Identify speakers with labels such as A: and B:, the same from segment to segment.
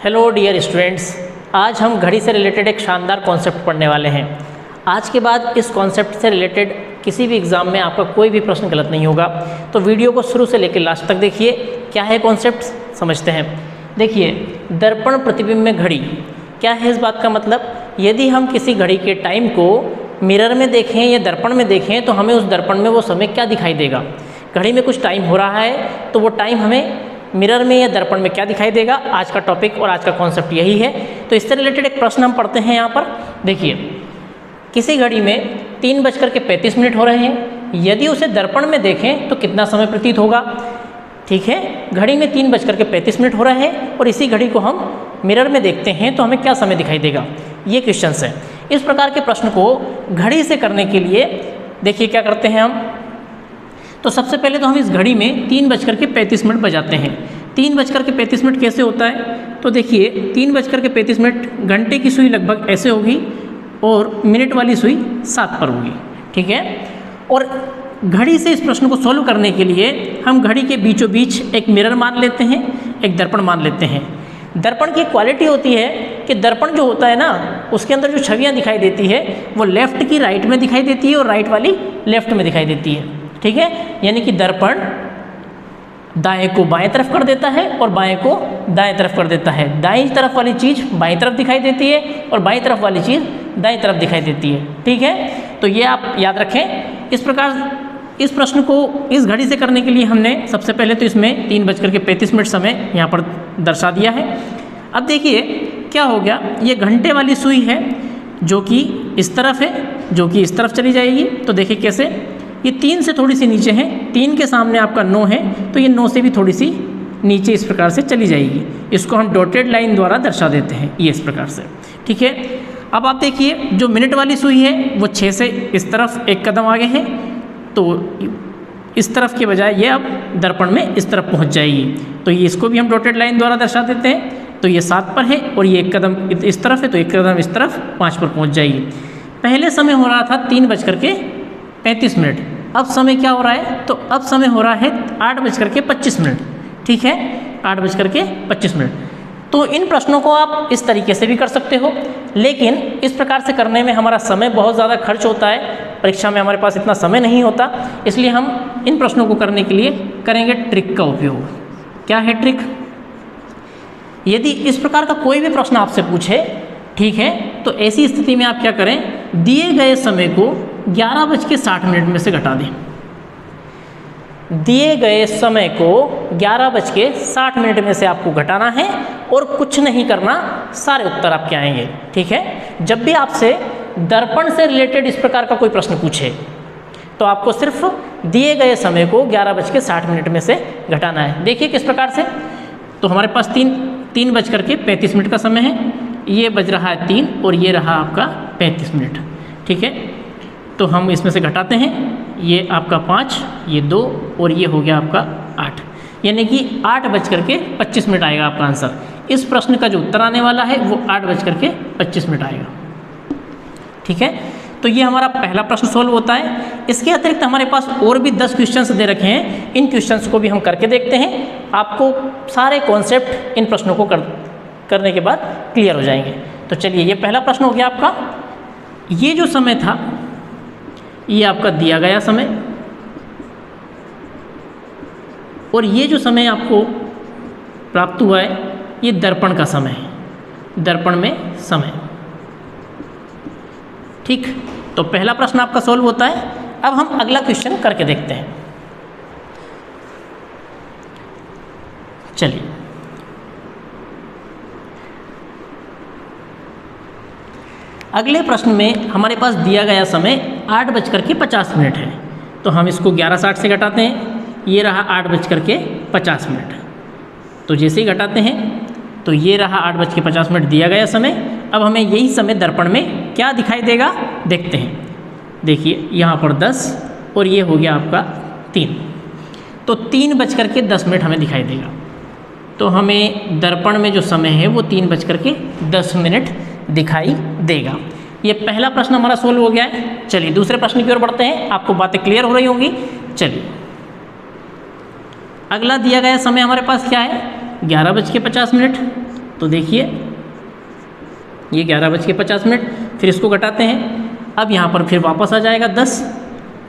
A: Hello dear students, आज हम घड़ी से रिलेटेड एक शानदार कॉन्सेप्ट पढ़ने वाले हैं। आज के बाद इस कॉन्सेप्ट से रिलेटेड किसी भी एग्ज़ाम में आपका कोई भी प्रश्न गलत नहीं होगा। तो वीडियो को शुरू से लेकर लास्ट तक देखिए। क्या है कॉन्सेप्ट, समझते हैं। देखिए, दर्पण प्रतिबिंब में घड़ी, क्या है इस बात का मतलब? यदि हम किसी घड़ी के टाइम को मिरर में देखें या दर्पण में देखें तो हमें उस दर्पण में वो समय क्या दिखाई देगा। घड़ी में कुछ टाइम हो रहा है तो वो टाइम हमें मिरर में या दर्पण में क्या दिखाई देगा। आज का टॉपिक और आज का कॉन्सेप्ट यही है। तो इससे रिलेटेड एक प्रश्न हम पढ़ते हैं यहाँ पर। देखिए, किसी घड़ी में 3:35 हो रहे हैं। यदि उसे दर्पण में देखें तो कितना समय प्रतीत होगा। ठीक है, घड़ी में 3:35 हो रहे हैं और इसी घड़ी को हम मिरर में देखते हैं तो हमें क्या समय दिखाई देगा। ये क्वेश्चन है। इस प्रकार के प्रश्न को घड़ी से करने के लिए देखिए क्या करते हैं हम। तो सबसे पहले तो हम इस घड़ी में 3:35 बजाते हैं। 3:35 कैसे होता है? तो देखिए, 3:35 घंटे की सुई लगभग ऐसे होगी और मिनट वाली सुई 7 पर होगी। ठीक है, और घड़ी से इस प्रश्न को सॉल्व करने के लिए हम घड़ी के बीचों बीच एक मिरर मान लेते हैं, एक दर्पण मान लेते हैं। दर्पण की क्वालिटी होती है कि दर्पण जो होता है ना, उसके अंदर जो छवियाँ दिखाई देती है वो लेफ़्ट की राइट में दिखाई देती है और राइट वाली लेफ़्ट में दिखाई देती है। ठीक है, यानी कि दर्पण दाएं को बाएं तरफ कर देता है और बाएं को दाएं तरफ कर देता है। दाईं तरफ वाली चीज़ बाईं तरफ दिखाई देती है और बाईं तरफ वाली चीज़ दाईं तरफ दिखाई देती है। ठीक है, तो ये आप याद रखें। इस प्रकार इस प्रश्न को इस घड़ी से करने के लिए हमने सबसे पहले तो इसमें 3:35 समय यहाँ पर दर्शा दिया है। अब देखिए क्या हो गया, ये घंटे वाली सुई है जो कि इस तरफ है, जो कि इस तरफ चली जाएगी। तो देखिए कैसे, ये 3 से थोड़ी सी नीचे है। 3 के सामने आपका 9 है तो ये 9 से भी थोड़ी सी नीचे इस प्रकार से चली जाएगी। इसको हम डॉटेड लाइन द्वारा दर्शा देते हैं, ये इस प्रकार से। ठीक है, अब आप देखिए जो मिनट वाली सुई है वो 6 से इस तरफ एक कदम आगे है, तो इस तरफ के बजाय ये अब दर्पण में इस तरफ पहुंच जाएगी। तो ये इसको भी हम डॉटेड लाइन द्वारा दर्शा देते हैं। तो ये 7 पर है और ये एक कदम इस तरफ है तो एक कदम इस तरफ 5 पर पहुंच जाएगी। पहले समय हो रहा था 3:35। अब समय क्या हो रहा है? तो अब समय हो रहा है 8:25। ठीक है, 8:25। तो इन प्रश्नों को आप इस तरीके से भी कर सकते हो, लेकिन इस प्रकार से करने में हमारा समय बहुत ज़्यादा खर्च होता है। परीक्षा में हमारे पास इतना समय नहीं होता, इसलिए हम इन प्रश्नों को करने के लिए करेंगे ट्रिक का उपयोग। क्या है ट्रिक? यदि इस प्रकार का कोई भी प्रश्न आपसे पूछे, ठीक है, तो ऐसी स्थिति में आप क्या करें, दिए गए समय को 11:60 में से घटा दें। दिए गए समय को 11:60 में से आपको घटाना है और कुछ नहीं करना, सारे उत्तर आपके आएंगे। ठीक है, जब भी आपसे दर्पण से रिलेटेड इस प्रकार का कोई प्रश्न पूछे तो आपको सिर्फ दिए गए समय को 11:60 में से घटाना है। देखिए किस प्रकार से। तो हमारे पास 3:35 का समय है, ये बज रहा है 3 और ये रहा आपका 35 मिनट। ठीक है, तो हम इसमें से घटाते हैं। ये आपका 5, ये 2 और ये हो गया आपका 8, यानी कि 8:25 आएगा आपका आंसर। इस प्रश्न का जो उत्तर आने वाला है वो 8:25 आएगा। ठीक है, तो ये हमारा पहला प्रश्न सोल्व होता है। इसके अतिरिक्त हमारे पास और भी 10 क्वेश्चंस दे रखे हैं। इन क्वेश्चंस को भी हम करके देखते हैं। आपको सारे कॉन्सेप्ट इन प्रश्नों को करने के बाद क्लियर हो जाएंगे। तो चलिए, ये पहला प्रश्न हो गया आपका। ये जो समय था ये आपका दिया गया समय, और ये जो समय आपको प्राप्त हुआ है ये दर्पण का समय है, दर्पण में समय। ठीक, तो पहला प्रश्न आपका सॉल्व होता है। अब हम अगला क्वेश्चन करके देखते हैं। चलिए, अगले प्रश्न में हमारे पास दिया गया समय 8:50 है। तो हम इसको 11:60 से घटाते हैं। ये रहा 8:50। तो जैसे ही घटाते हैं तो ये रहा 8:50 दिया गया समय। अब हमें यही समय दर्पण में क्या दिखाई देगा देखते हैं। देखिए यहाँ पर 10 और ये हो गया आपका 3, तो 3:10 हमें दिखाई देगा। तो हमें दर्पण में जो समय है वो 3:10 दिखाई देगा। ये पहला प्रश्न हमारा सोल्व हो गया है। चलिए दूसरे प्रश्न की ओर बढ़ते हैं। आपको बातें क्लियर हो रही होंगी। चलिए, अगला दिया गया समय हमारे पास क्या है, 11:50। तो देखिए ये 11:50, फिर इसको घटाते हैं। अब यहाँ पर फिर वापस आ जाएगा 10।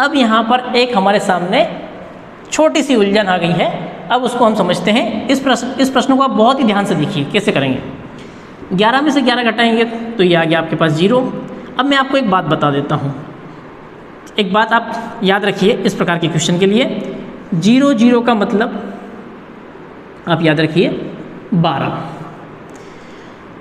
A: अब यहाँ पर एक हमारे सामने छोटी सी उलझन आ गई है, अब उसको हम समझते हैं। इस प्रश्न को आप बहुत ही ध्यान से देखिए कैसे करेंगे। 11 में से 11 घटाएंगे तो ये आ गया आपके पास 0। अब मैं आपको एक बात बता देता हूँ, एक बात आप याद रखिए इस प्रकार के क्वेश्चन के लिए। 0 0 का मतलब आप याद रखिए 12।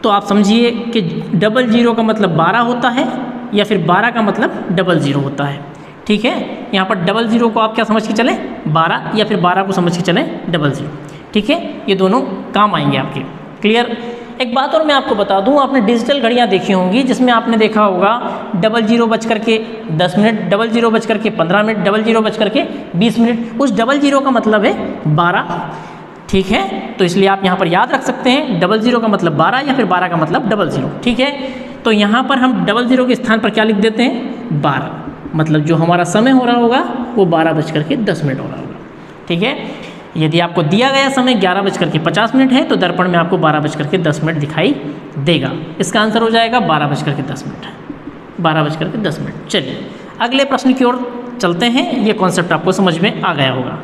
A: तो आप समझिए कि 00 का मतलब 12 होता है, या फिर 12 का मतलब 00 होता है। ठीक है, यहाँ पर 00 को आप क्या समझ के चलें 12, या फिर 12 को समझ के चलें 00। ठीक है, ये दोनों काम आएंगे आपके। क्लियर। एक बात और मैं आपको बता दूं, आपने डिजिटल घड़ियाँ देखी होंगी जिसमें आपने देखा होगा 00:10, 00:15, 00:20। उस 00 का मतलब है 12। ठीक है, तो इसलिए आप यहाँ पर याद रख सकते हैं 00 का मतलब 12, या फिर 12 का मतलब 00। ठीक है, तो यहाँ पर हम 00 के स्थान पर क्या लिख देते हैं 12, मतलब जो हमारा समय हो रहा होगा वो 12:10 हो रहा होगा। ठीक है, यदि आपको दिया गया समय 11:50 है तो दर्पण में आपको 12:10 दिखाई देगा। इसका आंसर हो जाएगा 12:10, 12:10। चलिए अगले प्रश्न की ओर चलते हैं। ये कॉन्सेप्ट आपको समझ में आ गया होगा।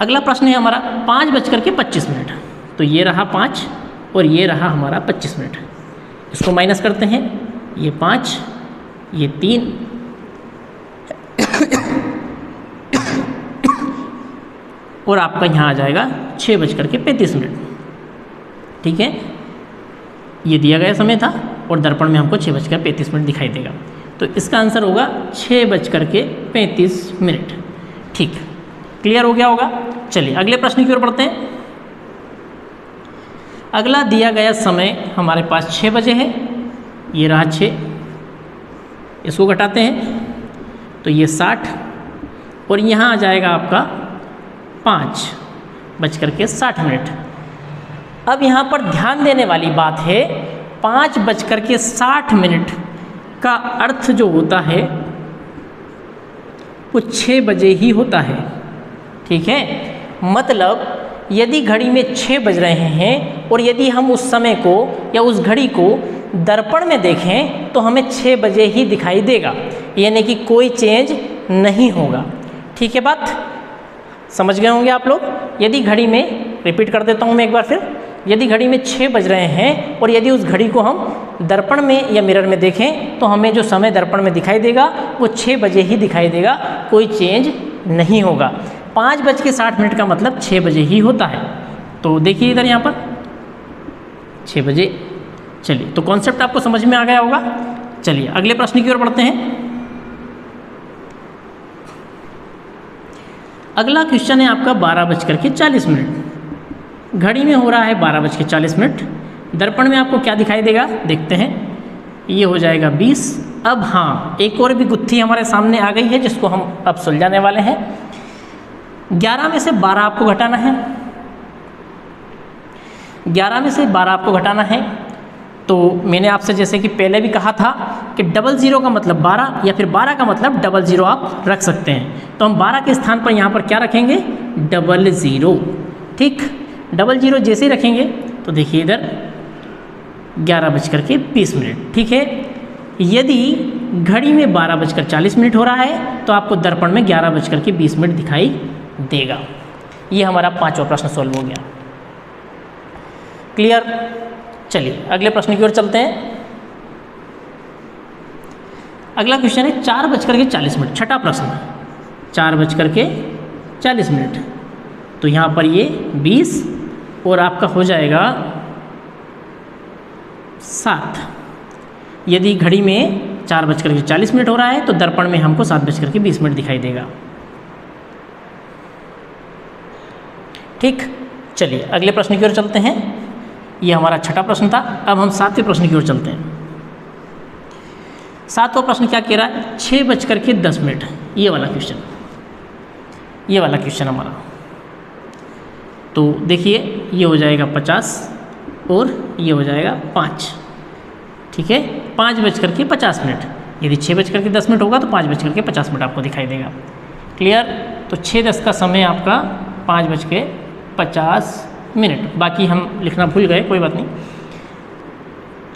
A: अगला प्रश्न है हमारा 5:25। तो ये रहा 5 और ये रहा हमारा 25 मिनट। इसको माइनस करते हैं, ये 5, ये 3 और आपका यहाँ आ जाएगा 6:35। ठीक है, ये दिया गया समय था और दर्पण में हमको 6:35 दिखाई देगा। तो इसका आंसर होगा 6:35। ठीक, क्लियर हो गया होगा। चलिए अगले प्रश्न की ओर बढ़ते हैं। अगला दिया गया समय हमारे पास 6 बजे है, ये रहा 6, इसको घटाते हैं तो ये 60 और यहाँ आ जाएगा आपका 5:60। अब यहाँ पर ध्यान देने वाली बात है 5:60 का अर्थ जो होता है वो 6 बजे ही होता है। ठीक है, मतलब यदि घड़ी में 6 बज रहे हैं और यदि हम उस समय को या उस घड़ी को दर्पण में देखें तो हमें 6 बजे ही दिखाई देगा, यानी कि कोई चेंज नहीं होगा। ठीक है, बात समझ गए होंगे आप लोग। यदि घड़ी में, रिपीट कर देता हूँ मैं एक बार फिर, यदि घड़ी में 6 बज रहे हैं और यदि उस घड़ी को हम दर्पण में या मिरर में देखें तो हमें जो समय दर्पण में दिखाई देगा वो 6 बजे ही दिखाई देगा, कोई चेंज नहीं होगा। 5:60 का मतलब 6 बजे ही होता है। तो देखिए इधर यहाँ पर 6 बजे। चलिए, तो कॉन्सेप्ट आपको समझ में आ गया होगा। चलिए अगले प्रश्न की ओर बढ़ते हैं। अगला क्वेश्चन है आपका 12:40। घड़ी में हो रहा है 12:40। दर्पण में आपको क्या दिखाई देगा देखते हैं, ये हो जाएगा 20। अब हाँ, एक और भी गुत्थी हमारे सामने आ गई है जिसको हम अब सुलझाने वाले हैं। 11 में से 12 आपको घटाना है। 11 में से 12 आपको घटाना है। तो मैंने आपसे जैसे कि पहले भी कहा था कि 00 का मतलब 12 या फिर 12 का मतलब 00 आप रख सकते हैं। तो हम 12 के स्थान पर यहाँ पर क्या रखेंगे 00। ठीक, 00 जैसे ही रखेंगे तो देखिए इधर 11:20। ठीक है, यदि घड़ी में 12:40 हो रहा है तो आपको दर्पण में 11:20 दिखाई देगा। ये हमारा 5वां प्रश्न सॉल्व हो गया। क्लियर। चलिए अगले प्रश्न की ओर चलते हैं। अगला क्वेश्चन है 4:40। छठा प्रश्न, 4:40। तो यहाँ पर ये 20 और आपका हो जाएगा 7। यदि घड़ी में 4:40 हो रहा है तो दर्पण में हमको 7:20 दिखाई देगा। ठीक, चलिए अगले प्रश्न की ओर चलते हैं। ये हमारा छठा प्रश्न था। अब हम 7वें प्रश्न की ओर चलते हैं। 7वां प्रश्न क्या कह रहा है 6:10। ये वाला क्वेश्चन हमारा। तो देखिए ये हो जाएगा 50 और ये हो जाएगा 5। ठीक है, 5:50। यदि 6:10 होगा तो 5:50 आपको दिखाई देगा। क्लियर। तो 6:10 का समय आपका 5:50। बाकी हम लिखना भूल गए, कोई बात नहीं।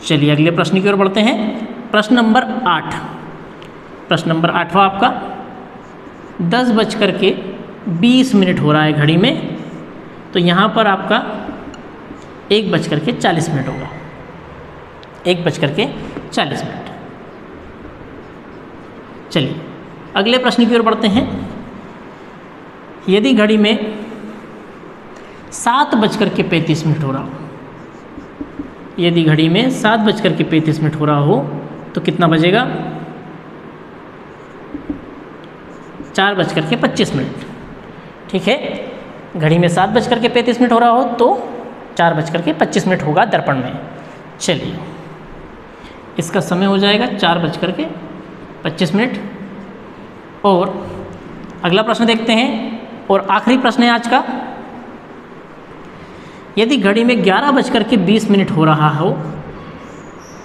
A: चलिए अगले प्रश्न की ओर बढ़ते हैं। प्रश्न नंबर 8। प्रश्न नंबर 8वां आपका 10:20 हो रहा है घड़ी में, तो यहाँ पर आपका 1:40 होगा। 1:40। चलिए अगले प्रश्न की ओर बढ़ते हैं। यदि घड़ी में 7:35 हो रहा हो, यदि घड़ी में 7:35 हो रहा हो तो कितना बजेगा? 4:25। ठीक है, घड़ी में 7:35 हो रहा हो तो 4:25 होगा दर्पण में। चलिए इसका समय हो जाएगा 4:25। और अगला प्रश्न देखते हैं, और आखिरी प्रश्न है आज का। यदि घड़ी में 11:20 हो रहा हो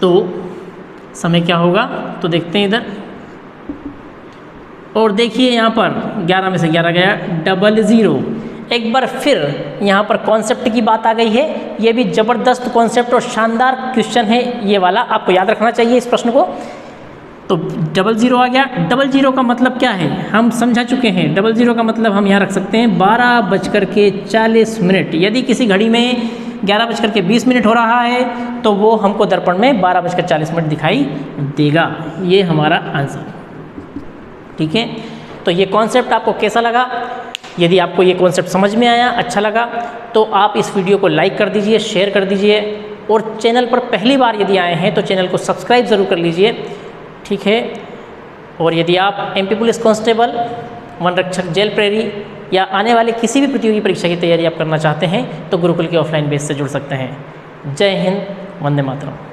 A: तो समय क्या होगा? तो देखते हैं इधर, और देखिए यहाँ पर 11 में से 11 गया, 00। एक बार फिर यहाँ पर कॉन्सेप्ट की बात आ गई है। ये भी ज़बरदस्त कॉन्सेप्ट और शानदार क्वेश्चन है ये वाला, आपको याद रखना चाहिए इस प्रश्न को। तो 00 आ गया। 00 का मतलब क्या है हम समझा चुके हैं। 00 का मतलब हम यहाँ रख सकते हैं 12:40। यदि किसी घड़ी में 11:20 हो रहा है तो वो हमको दर्पण में 12:40 दिखाई देगा। ये हमारा आंसर। ठीक है, तो ये कॉन्सेप्ट आपको कैसा लगा? यदि आपको ये कॉन्सेप्ट समझ में आया, अच्छा लगा, तो आप इस वीडियो को लाइक कर दीजिए, शेयर कर दीजिए, और चैनल पर पहली बार यदि आए हैं तो चैनल को सब्सक्राइब ज़रूर कर लीजिए। ठीक है, और यदि आप MP पुलिस कांस्टेबल, वन रक्षक, जेल प्रहरी या आने वाले किसी भी प्रतियोगी परीक्षा की तैयारी आप करना चाहते हैं तो गुरुकुल के ऑफलाइन बेस से जुड़ सकते हैं। जय हिंद, वंदे मातरम।